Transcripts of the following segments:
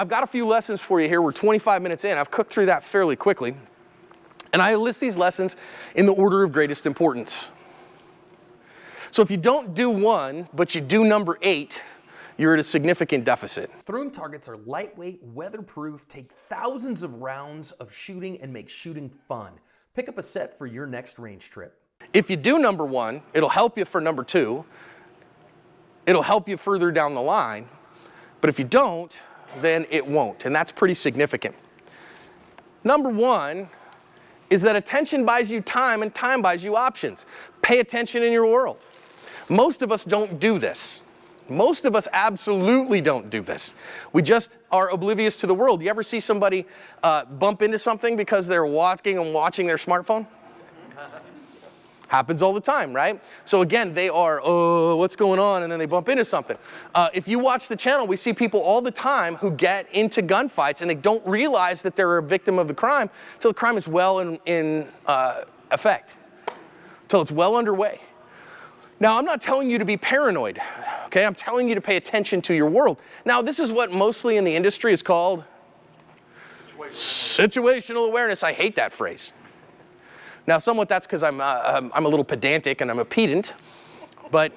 I've got a few lessons for you here. We're 25 minutes in. I've cooked through that fairly quickly. And I list these lessons in the order of greatest importance. So if you don't do one, but you do number 8, you're at a significant deficit. Throom targets are lightweight, weatherproof, take thousands of rounds of shooting, and make shooting fun. Pick up a set for your next range trip. If you do number 1, it'll help you for number 2. It'll help you further down the line. But if you don't, then it won't. And that's pretty significant. Number 1 is that attention buys you time and time buys you options. Pay attention in your world. Most of us don't do this. Most of us absolutely don't do this. We just are oblivious to the world. You ever see somebody bump into something because they're walking and watching their smartphone? Happens all the time, right? So again, they are, oh, what's going on? And then they bump into something. If you watch the channel, we see people all the time who get into gunfights and they don't realize that they're a victim of the crime until the crime is well in effect, until it's well underway. Now, I'm not telling you to be paranoid, okay? I'm telling you to pay attention to your world. Now, this is what mostly in the industry is called situational awareness. I hate that phrase. Now, somewhat that's because I'm a little pedantic and I'm a pedant. But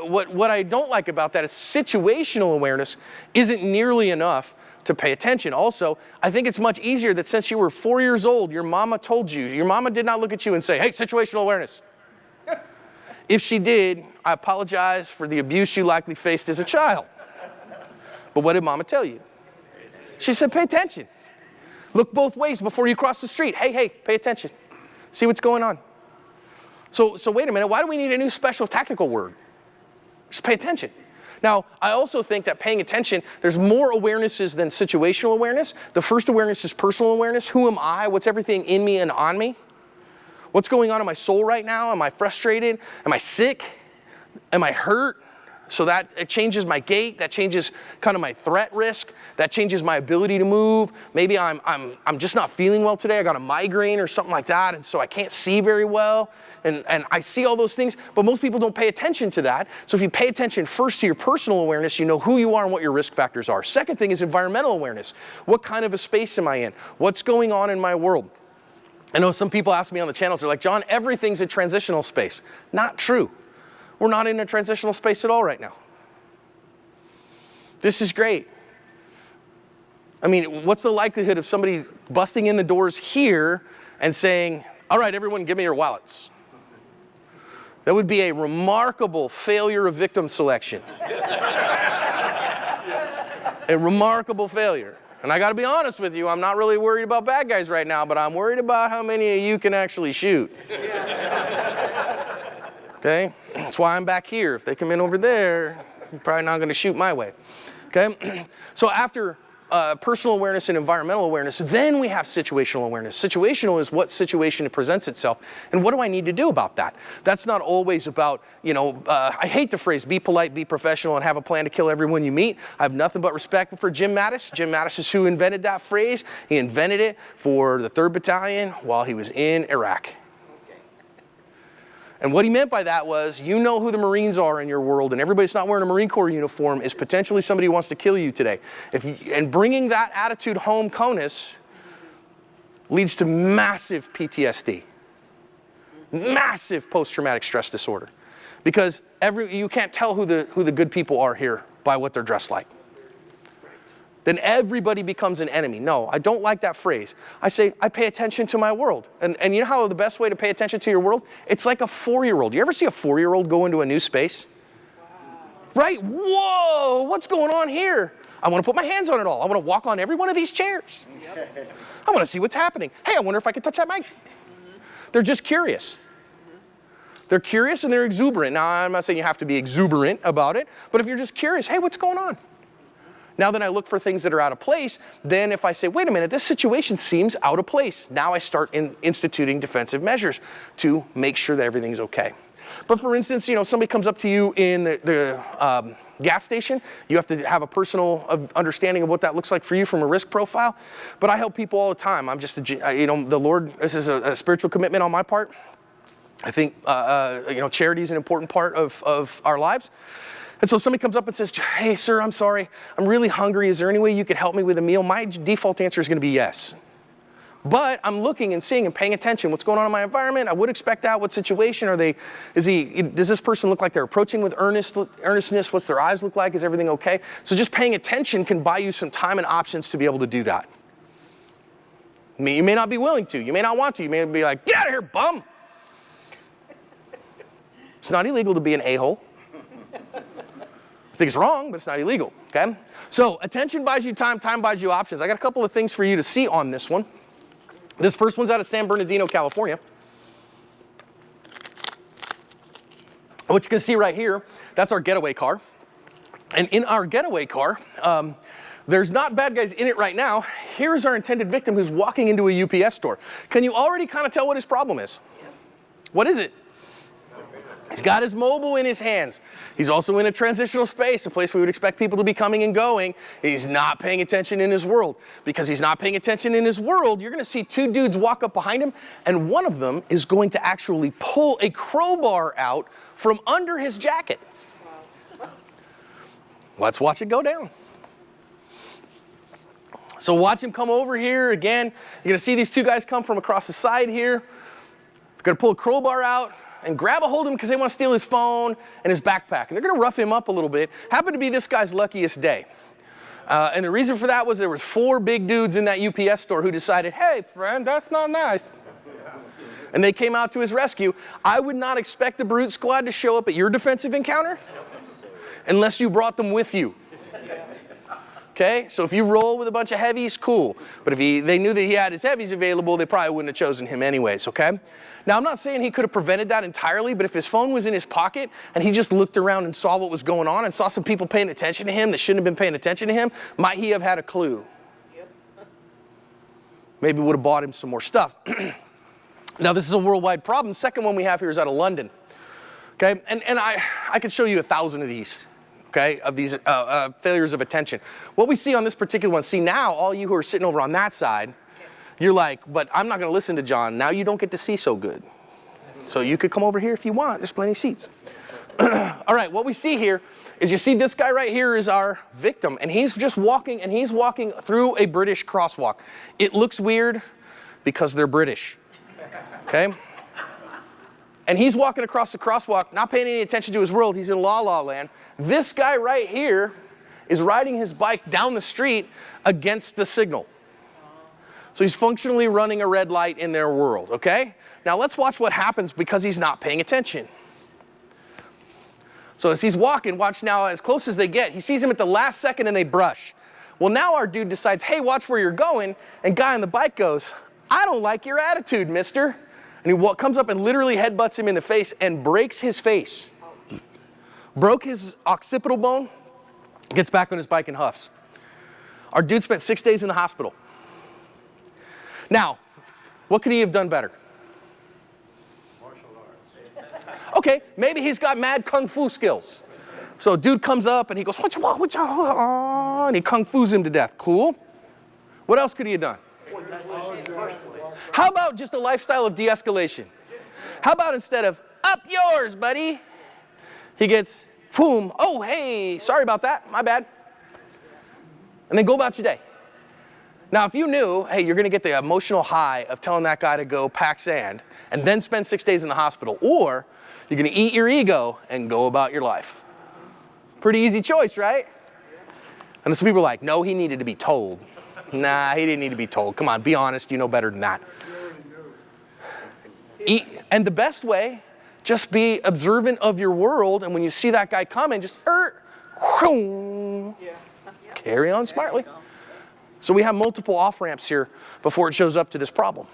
what I don't like about that is situational awareness isn't nearly enough to pay attention. Also, I think it's much easier that since you were 4 years old, your mama told you, your mama did not look at you and say, hey, situational awareness. If she did, I apologize for the abuse you likely faced as a child. But what did mama tell you? She said, pay attention. Look both ways before you cross the street. Hey, pay attention. See what's going on. So wait a minute, why do we need a new special tactical word? Just pay attention. Now, I also think that paying attention, there's more awarenesses than situational awareness. The first awareness is personal awareness. Who am I? What's everything in me and on me? What's going on in my soul right now? Am I frustrated? Am I sick? Am I hurt? So that it changes my gait. That changes kind of my threat risk. That changes my ability to move. Maybe I'm just not feeling well today. I got a migraine or something like that, and so I can't see very well. And I see all those things, but most people don't pay attention to that. So if you pay attention first to your personal awareness, you know who you are and what your risk factors are. Second thing is environmental awareness. What kind of a space am I in? What's going on in my world? I know some people ask me on the channels, they're like, John, everything's a transitional space. Not true. We're not in a transitional space at all right now. This is great. I mean, what's the likelihood of somebody busting in the doors here and saying, all right, everyone, give me your wallets? That would be a remarkable failure of victim selection. A remarkable failure. And I got to be honest with you, I'm not really worried about bad guys right now, but I'm worried about how many of you can actually shoot. Okay? That's why I'm back here. If they come in over there, you're probably not going to shoot my way. Okay? So after personal awareness and environmental awareness, then we have situational awareness. Situational is what situation presents itself, and what do I need to do about that? That's not always about, I hate the phrase, be polite, be professional, and have a plan to kill everyone you meet. I have nothing but respect for Jim Mattis. Jim Mattis is who invented that phrase. He invented it for the 3rd Battalion while he was in Iraq. And what he meant by that was, you know who the Marines are in your world, and everybody that's not wearing a Marine Corps uniform is potentially somebody who wants to kill you today. And bringing that attitude home, CONUS, leads to massive PTSD, massive post-traumatic stress disorder, because you can't tell who the good people are here by what they're dressed like. Then everybody becomes an enemy. No, I don't like that phrase. I say, I pay attention to my world. And you know how the best way to pay attention to your world? It's like a 4-year-old. You ever see a 4-year-old go into a new space? Wow. Right? Whoa, what's going on here? I want to put my hands on it all. I want to walk on every one of these chairs. Yep. I want to see what's happening. Hey, I wonder if I can touch that mic. They're just curious. They're curious and they're exuberant. Now, I'm not saying you have to be exuberant about it, but if you're just curious, hey, what's going on? Now then I look for things that are out of place. Then if I say, wait a minute, this situation seems out of place. Now I start instituting defensive measures to make sure that everything's okay. But for instance, somebody comes up to you in the gas station. You have to have a personal understanding of what that looks like for you from a risk profile. But I help people all the time. I'm just, the Lord, this is a spiritual commitment on my part. I think, charity is an important part of our lives. And so somebody comes up and says, hey, sir, I'm sorry. I'm really hungry. Is there any way you could help me with a meal? My default answer is going to be yes. But I'm looking and seeing and paying attention. What's going on in my environment? I would expect that. What situation are they? Does this person look like they're approaching with earnestness? What's their eyes look like? Is everything okay? So just paying attention can buy you some time and options to be able to do that. You may not be willing to. You may not want to. You may be like, get out of here, bum. It's not illegal to be an a-hole. I think it's wrong, but it's not illegal, okay? So attention buys you time, time buys you options. I got a couple of things for you to see on this one. This first one's out of San Bernardino, California. What you can see right here, that's our getaway car. And in our getaway car, there's not bad guys in it right now. Here's our intended victim who's walking into a UPS store. Can you already kind of tell what his problem is? What is it? He's got his mobile in his hands. He's also in a transitional space, a place we would expect people to be coming and going. He's not paying attention in his world. Because he's not paying attention in his world, you're going to see two dudes walk up behind him, and one of them is going to actually pull a crowbar out from under his jacket. Let's watch it go down. So watch him come over here again. You're going to see these two guys come from across the side here. They're going to pull a crowbar out and grab a hold of him because they want to steal his phone and his backpack. And they're going to rough him up a little bit. Happened to be this guy's luckiest day. And the reason for that was there was 4 big dudes in that UPS store who decided, hey, friend, that's not nice. And they came out to his rescue. I would not expect the Brute Squad to show up at your defensive encounter unless you brought them with you. Okay, so if you roll with a bunch of heavies, cool. But if they knew that he had his heavies available, they probably wouldn't have chosen him anyways, okay? Now, I'm not saying he could have prevented that entirely, but if his phone was in his pocket and he just looked around and saw what was going on and saw some people paying attention to him that shouldn't have been paying attention to him, might he have had a clue? Maybe would have bought him some more stuff. Now, this is a worldwide problem. The second one we have here is out of London, okay? And I could show you 1,000 of these. Okay, of these failures of attention. What we see on this particular one, see now, all you who are sitting over on that side, you're like, but I'm not going to listen to John. Now you don't get to see so good. So you could come over here if you want. There's plenty of seats. All right, what we see here is you see this guy right here is our victim. And he's just walking, and he's walking through a British crosswalk. It looks weird because they're British. Okay? And he's walking across the crosswalk, not paying any attention to his world. He's in la-la land. This guy right here is riding his bike down the street against the signal. So he's functionally running a red light in their world, okay? Now let's watch what happens because he's not paying attention. So as he's walking, watch now, as close as they get, he sees him at the last second and they brush. Well, now our dude decides, hey, watch where you're going, and guy on the bike goes, I don't like your attitude, mister. And he comes up and literally headbutts him in the face and breaks his face. Broke his occipital bone, gets back on his bike and huffs. Our dude spent 6 days in the hospital. Now, what could he have done better? Martial arts. Okay, maybe he's got mad kung fu skills. So a dude comes up and he goes, and he kung fu's him to death. Cool. What else could he have done? How about just a lifestyle of de-escalation? How about instead of, up yours, buddy, he gets, boom, oh, hey, sorry about that, my bad. And then go about your day. Now, if you knew, hey, you're going to get the emotional high of telling that guy to go pack sand and then spend 6 days in the hospital, or you're going to eat your ego and go about your life. Pretty easy choice, right? And some people are like, no, he needed to be told. Nah, he didn't need to be told. Come on, be honest. You know better than that. And the best way, just be observant of your world. And when you see that guy coming, just carry on smartly. So we have multiple off-ramps here before it shows up to this problem.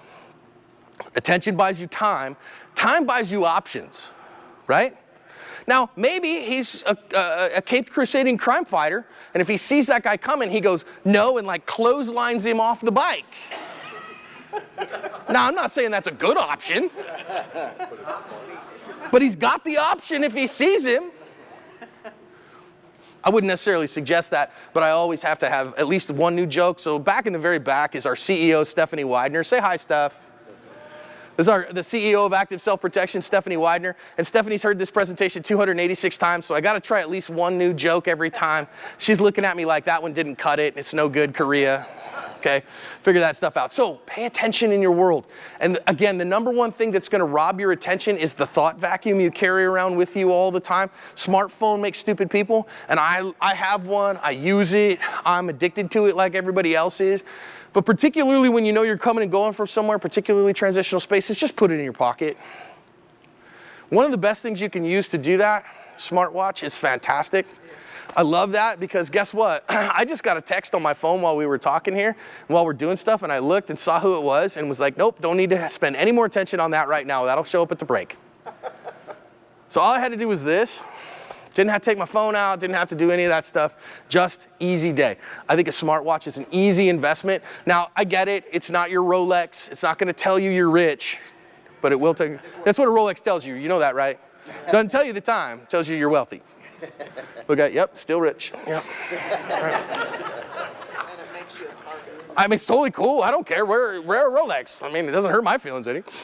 Attention buys you time. Time buys you options, right? Now, maybe he's a caped crusading crime fighter, and if he sees that guy coming, he goes, no, and like clotheslines him off the bike. Now, I'm not saying that's a good option, but he's got the option if he sees him. I wouldn't necessarily suggest that, but I always have to have at least one new joke. So back in the very back is our CEO, Stephanie Widener. Say hi, Steph. This is the CEO of Active Self-Protection, Stephanie Widener. And Stephanie's heard this presentation 286 times, so I got to try at least one new joke every time. She's looking at me like that one didn't cut it. It's no good, Korea. Okay, figure that stuff out. So pay attention in your world. And again, the number one thing that's going to rob your attention is the thought vacuum you carry around with you all the time. Smartphone makes stupid people, and I have one. I use it. I'm addicted to it like everybody else is. But particularly when you know you're coming and going from somewhere, particularly transitional spaces, just put it in your pocket. One of the best things you can use to do that, smartwatch, is fantastic. I love that because guess what? I just got a text on my phone while we were talking here, while we're doing stuff, and I looked and saw who it was and was like, nope, don't need to spend any more attention on that right now. That'll show up at the break. So all I had to do was this. Didn't have to take my phone out, didn't have to do any of that stuff. Just easy day. I think a smartwatch is an easy investment. Now, I get it. It's not your Rolex. It's not going to tell you you're rich, but it will tell you. That's what a Rolex tells you. You know that, right? Doesn't tell you the time. It tells you you're wealthy. Look at, yep, still rich. Yep. Right. I mean, it's totally cool. I don't care. Wear a Rolex. I mean, it doesn't hurt my feelings any.